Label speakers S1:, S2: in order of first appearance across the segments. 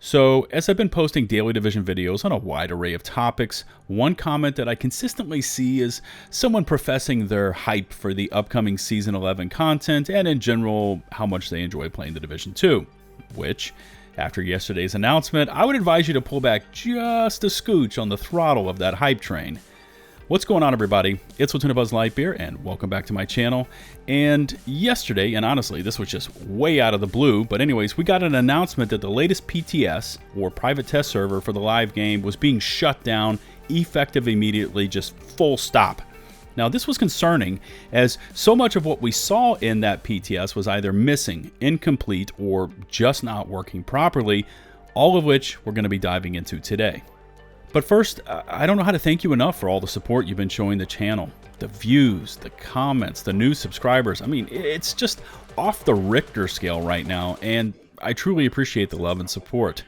S1: So, as I've been posting daily division videos on a wide array of topics, one comment that I consistently see is someone professing their hype for the upcoming Season 11 content and in general how much they enjoy playing the Division 2, which, after yesterday's announcement, I would advise you to pull back just a scooch on the throttle of that hype train. What's going on, everybody? It's LtBuzzLitebeer, and welcome back to my channel. And yesterday, and honestly, this was just way out of the blue, but anyways, we got an announcement that the latest PTS, or private test server for the live game, was being shut down, effective immediately, just full stop. Now, this was concerning, as so much of what we saw in that PTS was either missing, incomplete, or just not working properly, all of which we're going to be diving into today. But first, I don't know how to thank you enough for all the support you've been showing the channel. The views, the comments, the new subscribers. I mean, it's just off the Richter scale right now, and I truly appreciate the love and support.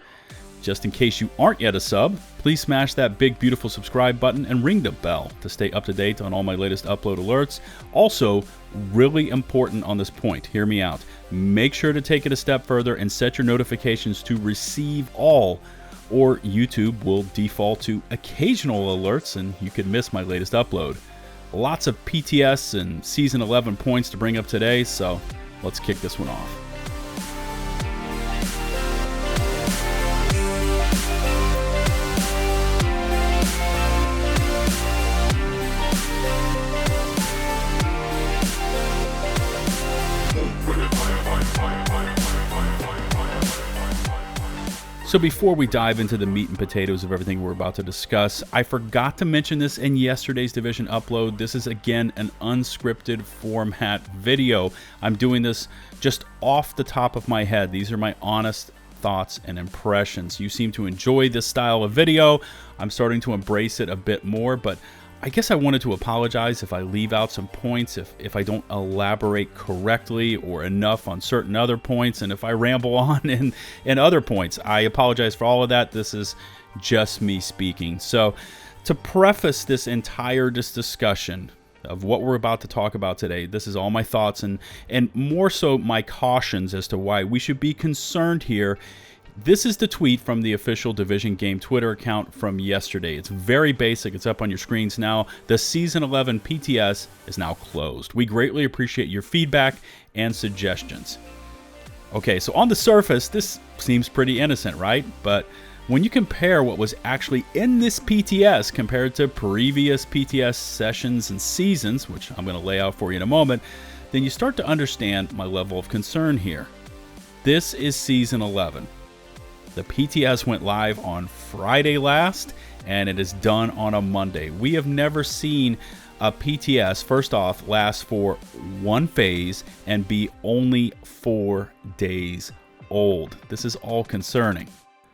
S1: Just in case you aren't yet a sub, please smash that big, beautiful subscribe button and ring the bell to stay up to date on all my latest upload alerts. Also, really important on this point, hear me out. Make sure to take it a step further and set your notifications to receive all, or YouTube will default to occasional alerts and you could miss my latest upload. Lots of PTS and Season 11 points to bring up today, so let's kick this one off. So before we dive into the meat and potatoes of everything we're about to discuss, I forgot to mention this in yesterday's Division upload. This is again an unscripted format video. I'm doing this just off the top of my head. These are my honest thoughts and impressions. You seem to enjoy this style of video. I'm starting to embrace it a bit more, but I guess I wanted to apologize if I leave out some points, if I don't elaborate correctly or enough on certain other points, and if I ramble on in other points. I apologize for all of that. This is just me speaking. So to preface this entire discussion of what we're about to talk about today, this is all my thoughts and more so my cautions as to why we should be concerned here. This is the tweet from the official Division Game Twitter account from yesterday. It's very basic. It's up on your screens now. The Season 11 PTS is now closed. We greatly appreciate your feedback and suggestions. Okay, so on the surface, this seems pretty innocent, right? But when you compare what was actually in this PTS compared to previous PTS sessions and seasons, which I'm going to lay out for you in a moment, then you start to understand my level of concern here. This is Season 11. The PTS went live on Friday last, and it is done on a Monday. We have never seen a PTS, first off, last for one phase and be only 4 days old. This is all concerning.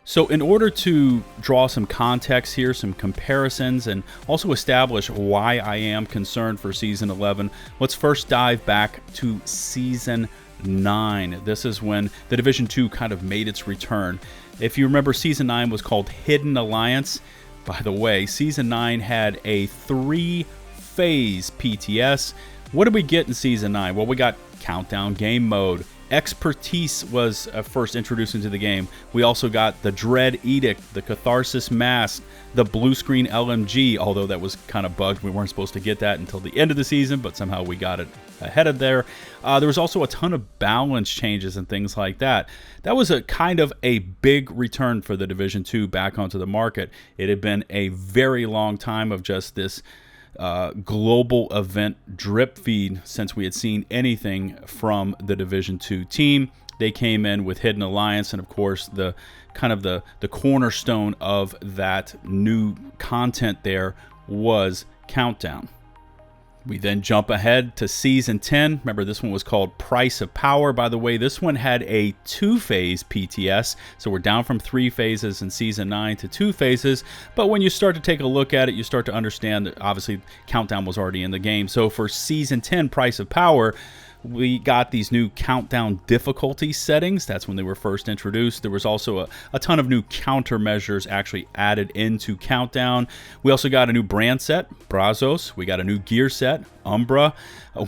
S1: So in order to draw some context here, some comparisons, and also establish why I am concerned for Season 11, let's first dive back to Season 9. This is when the Division 2 kind of made its return. If you remember, Season 9 was called Hidden Alliance. By the way, Season 9 had a 3-phase PTS. What did we get in Season 9? Well, we got Countdown Game Mode. Expertise was first introduced into the game. We also got the Dread Edict, the Catharsis Mask, the blue screen LMG, although that was kind of bugged. We weren't supposed to get that until the end of the season, but somehow we got it ahead of there. There was also a ton of balance changes and things like that. That was a kind of a big return for the Division 2 back onto the market. It had been a very long time of just this global event drip feed since we had seen anything from the Division 2 team. They came in with Hidden Alliance, and of course the kind of the cornerstone of that new content there was Countdown. We then jump ahead to Season 10. Remember, this one was called Price of Power. By the way, this one had a 2-phase PTS, so we're down from 3 phases in Season 9 to 2 phases. But when you start to take a look at it, you start to understand that obviously Countdown was already in the game. So for Season 10, Price of Power, we got these new countdown difficulty settings. That's when they were first introduced. There was also a ton of new countermeasures actually added into Countdown. We also got a new brand set, Brazos. We got a new gear set, Umbra.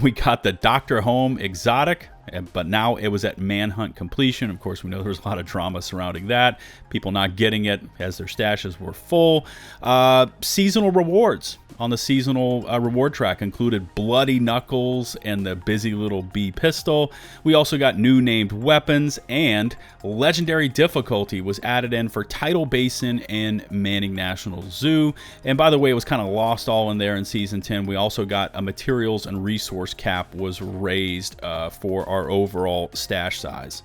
S1: We got the Dr. Home Exotic. but now it was at manhunt completion. Of course, we know there was a lot of drama surrounding that, people not getting it as their stashes were full. Seasonal rewards on the seasonal reward track included Bloody Knuckles and the Busy Little Bee pistol. We also got new named weapons, and legendary difficulty was added in for Tidal Basin and Manning National Zoo. And by the way, it was kind of lost all in there in Season 10. We also got a materials and resource cap was raised for our overall stash size.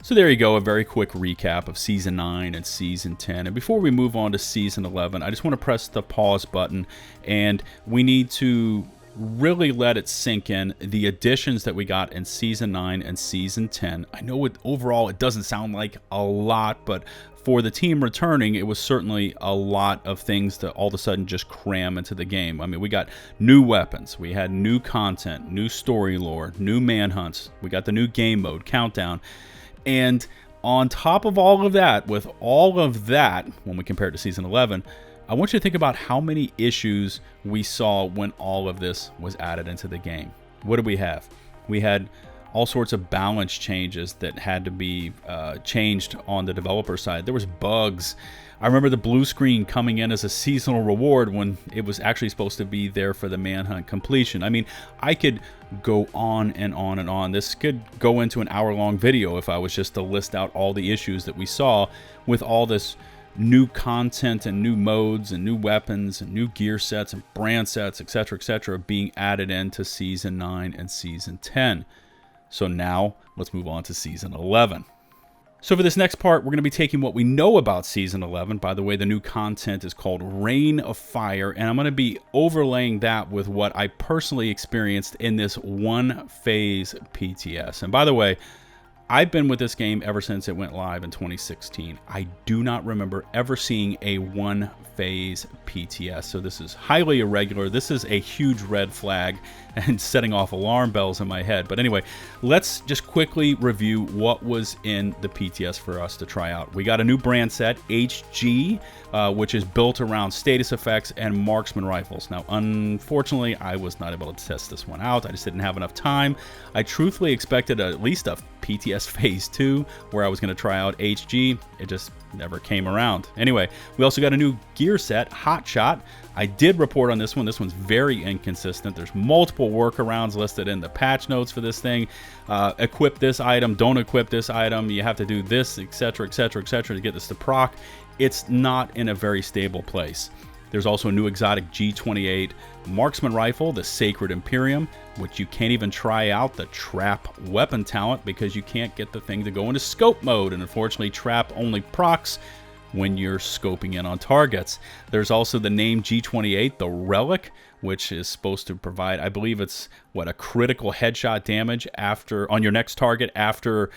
S1: So there you go, a very quick recap of Season 9 and Season 10. And before we move on to Season 11, I just want to press the pause button, and we need to really let it sink in, the additions that we got in Season 9 and Season 10. I know overall it doesn't sound like a lot, but for the team returning, it was certainly a lot of things to all of a sudden just cram into the game. I mean, we got new weapons, we had new content, new story lore, new manhunts, we got the new game mode, Countdown. And on top of all of that, with all of that, when we compare it to Season 11, I want you to think about how many issues we saw when all of this was added into the game. What did we have? We had all sorts of balance changes that had to be changed on the developer side. There was bugs. I remember the blue screen coming in as a seasonal reward when it was actually supposed to be there for the manhunt completion. I mean, I could go on and on and on. This could go into an hour-long video if I was just to list out all the issues that we saw with all this new content and new modes and new weapons and new gear sets and brand sets, etc., being added into Season 9 and Season 10. So now let's move on to Season 11. So for this next part, we're going to be taking what we know about Season 11. By the way, the new content is called Reign of Fire, and I'm going to be overlaying that with what I personally experienced in this one-phase PTS. And by the way, I've been with this game ever since it went live in 2016. I do not remember ever seeing a one-phase PTS, so this is highly irregular. This is a huge red flag and setting off alarm bells in my head. But anyway, let's just quickly review what was in the PTS for us to try out. We got a new brand set, HG, which is built around status effects and marksman rifles. Now, unfortunately, I was not able to test this one out. I just didn't have enough time. I truthfully expected at least a PTS Phase 2 where I was going to try out HG. It just never came around. Anyway, we also got a new gear set, Hot Shot. I did report on this one. This one's very inconsistent. There's multiple workarounds listed in the patch notes for this thing. Equip this item, don't equip this item. You have to do this, etc., to get this to proc. It's not in a very stable place. There's also a new exotic G28 marksman rifle, the Sacred Imperium, which you can't even try out the trap weapon talent because you can't get the thing to go into scope mode. And unfortunately, trap only procs when you're scoping in on targets. There's also the name G28, the Relic, which is supposed to provide, I believe it's, a critical headshot damage on your next target after,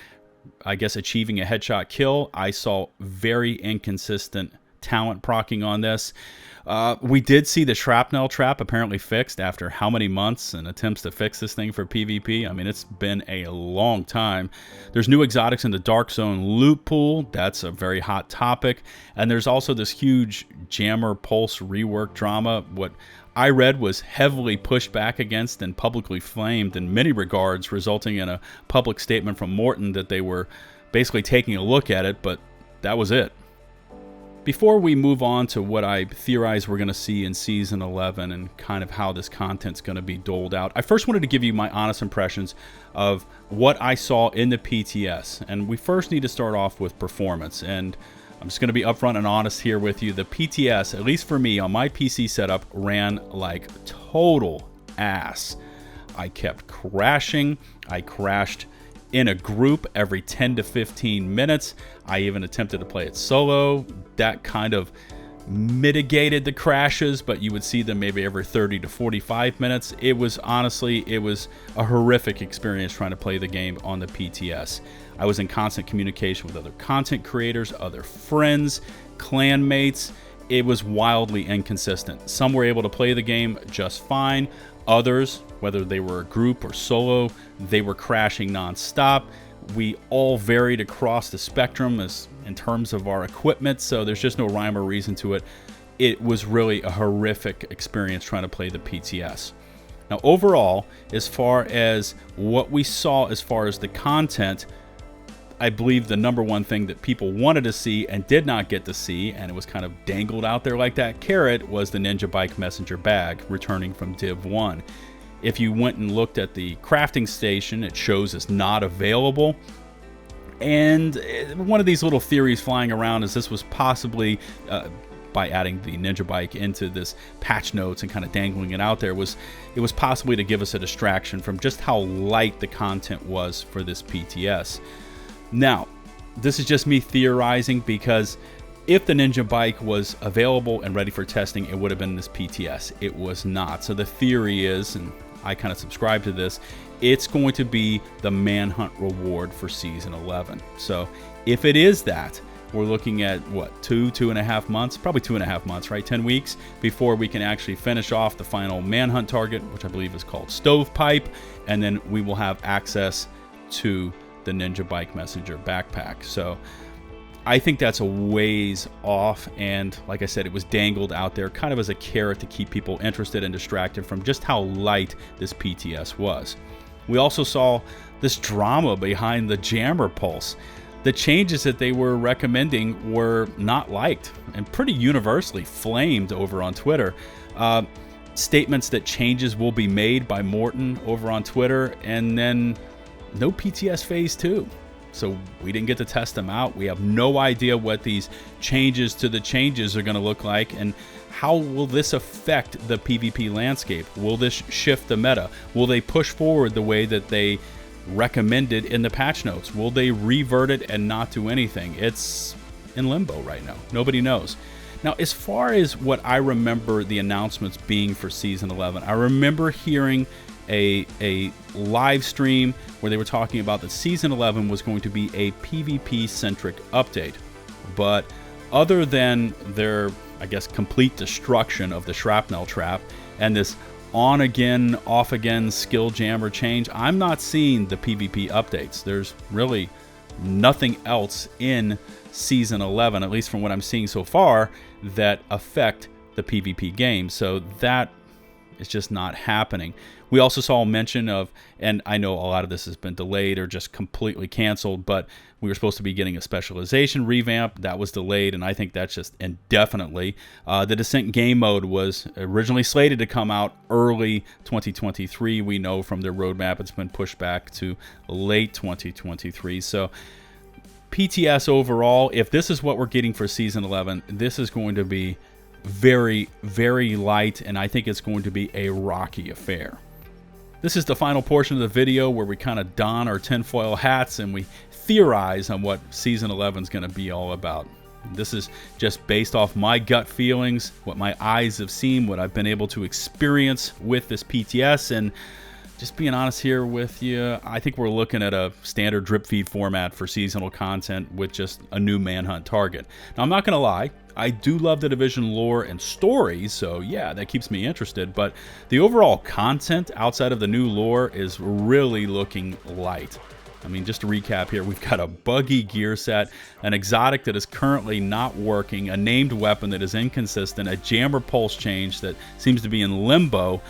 S1: I guess, achieving a headshot kill. I saw very inconsistent talent procking on this. We did see the shrapnel trap apparently fixed after how many months and attempts to fix this thing for PvP. I mean, it's been a long time. There's new exotics in the Dark Zone loot pool. That's a very hot topic. And there's also this huge Jammer Pulse rework drama. What I read was heavily pushed back against and publicly flamed in many regards, resulting in a public statement from Morton that they were basically taking a look at it, but that was it. Before we move on to what I theorize we're going to see in Season 11 and kind of how this content's going to be doled out, I first wanted to give you my honest impressions of what I saw in the PTS. And we first need to start off with performance. And I'm just going to be upfront and honest here with you. The PTS, at least for me, on my PC setup, ran like total ass. I kept crashing. I crashed in a group every 10 to 15 minutes. I even attempted to play it solo. That kind of mitigated the crashes, but you would see them maybe every 30 to 45 minutes. It was a horrific experience trying to play the game on the PTS. I was in constant communication with other content creators, other friends, clanmates. It was wildly inconsistent. Some were able to play the game just fine. Others, whether they were a group or solo, they were crashing nonstop. We all varied across the spectrum in terms of our equipment, so there's just no rhyme or reason to it. It was really a horrific experience trying to play the PTS. Now overall, as far as what we saw as far as the content, I believe the number one thing that people wanted to see and did not get to see, and it was kind of dangled out there like that carrot, was the Ninja Bike Messenger bag returning from Div 1. If you went and looked at the crafting station, it shows it's not available. And one of these little theories flying around is this was possibly, by adding the Ninja Bike into this patch notes and kind of dangling it out there, it was possibly to give us a distraction from just how light the content was for this PTS. Now, this is just me theorizing, because if the Ninja Bike was available and ready for testing, it would have been this PTS. It was not. So the theory is, and I kind of subscribe to this, it's going to be the Manhunt reward for Season 11. So if it is that, we're looking at, what, 2.5 months? Probably 2.5 months, right? 10 weeks before we can actually finish off the final Manhunt target, which I believe is called Stovepipe, and then we will have access to the Ninja Bike Messenger backpack. So I think that's a ways off, and like I said, it was dangled out there kind of as a carrot to keep people interested and distracted from just how light this PTS was. We also saw this drama behind the jammer pulse. The changes that they were recommending were not liked and pretty universally flamed over on Twitter. Statements that changes will be made by Morton over on Twitter, and then no PTS Phase 2. So we didn't get to test them out. We have no idea what these changes to the changes are going to look like, and how will this affect the PvP landscape? Will this shift the meta? Will they push forward the way that they recommended in the patch notes? Will they revert it and not do anything? It's in limbo right now. Nobody knows. Now, as far as what I remember the announcements being for Season 11, I remember hearing a live stream where they were talking about that Season 11 was going to be a PvP-centric update. But other than their, I guess, complete destruction of the Shrapnel Trap and this on-again, off-again skill jammer change, I'm not seeing the PvP updates. There's really nothing else in Season 11, at least from what I'm seeing so far, that affect the PvP game. So that is just not happening. We also saw a mention of, and I know a lot of this has been delayed or just completely canceled, but we were supposed to be getting a specialization revamp. That was delayed, and I think that's just indefinitely. The Descent game mode was originally slated to come out early 2023. We know from their roadmap it's been pushed back to late 2023. So PTS overall, if this is what we're getting for Season 11, this is going to be very, very light, and I think it's going to be a rocky affair. This is the final portion of the video where we kind of don our tinfoil hats and we theorize on what Season 11 is going to be all about. This is just based off my gut feelings, what my eyes have seen, what I've been able to experience with this PTS, and just being honest here with you, I think we're looking at a standard drip feed format for seasonal content with just a new Manhunt target. Now, I'm not going to lie, I do love the Division lore and stories, so yeah, that keeps me interested, but the overall content outside of the new lore is really looking light. I mean, just to recap here, we've got a buggy gear set, an exotic that is currently not working, a named weapon that is inconsistent, a jammer pulse change that seems to be in limbo,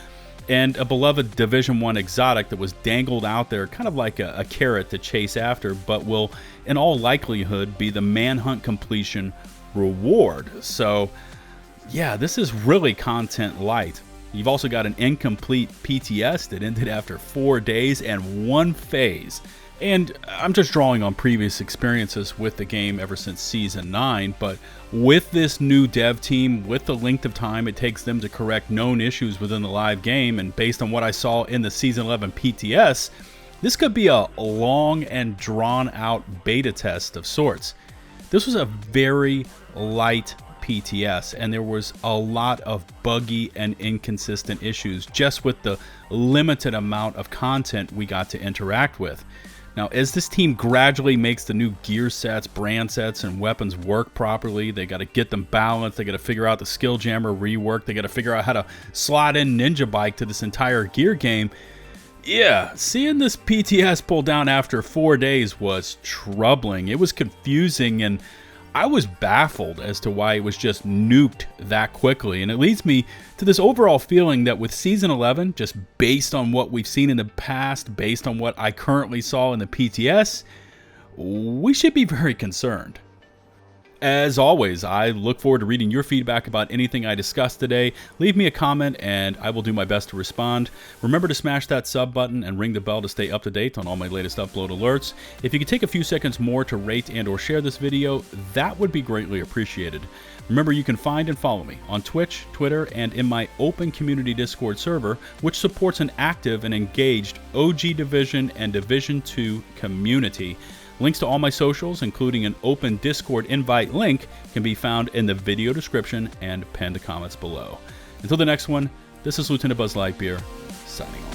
S1: and a beloved Division 1 exotic that was dangled out there kind of like a carrot to chase after, but will in all likelihood be the Manhunt completion reward. So yeah, this is really content light. You've also got an incomplete PTS that ended after 4 days and 1 phase. And I'm just drawing on previous experiences with the game ever since Season 9, but with this new dev team, with the length of time it takes them to correct known issues within the live game, and based on what I saw in the Season 11 PTS, this could be a long and drawn-out beta test of sorts. This was a very light PTS, and there was a lot of buggy and inconsistent issues just with the limited amount of content we got to interact with. Now, as this team gradually makes the new gear sets, brand sets, and weapons work properly, they got to get them balanced, they got to figure out the skill jammer rework, they got to figure out how to slot in Ninja Bike to this entire gear game. Yeah, seeing this PTS pull down after 4 days was troubling. It was confusing, and I was baffled as to why it was just nuked that quickly, and it leads me to this overall feeling that with Season 11, just based on what we've seen in the past, based on what I currently saw in the PTS, we should be very concerned. As always, I look forward to reading your feedback about anything I discussed today. Leave me a comment and I will do my best to respond. Remember to smash that sub button and ring the bell to stay up to date on all my latest upload alerts. If you could take a few seconds more to rate and or share this video, that would be greatly appreciated. Remember, you can find and follow me on Twitch, Twitter, and in my open community Discord server, which supports an active and engaged OG Division and Division 2 community. Links to all my socials, including an open Discord invite link, can be found in the video description and pinned comments below. Until the next one, this is LtBuzzLitebeer, signing off.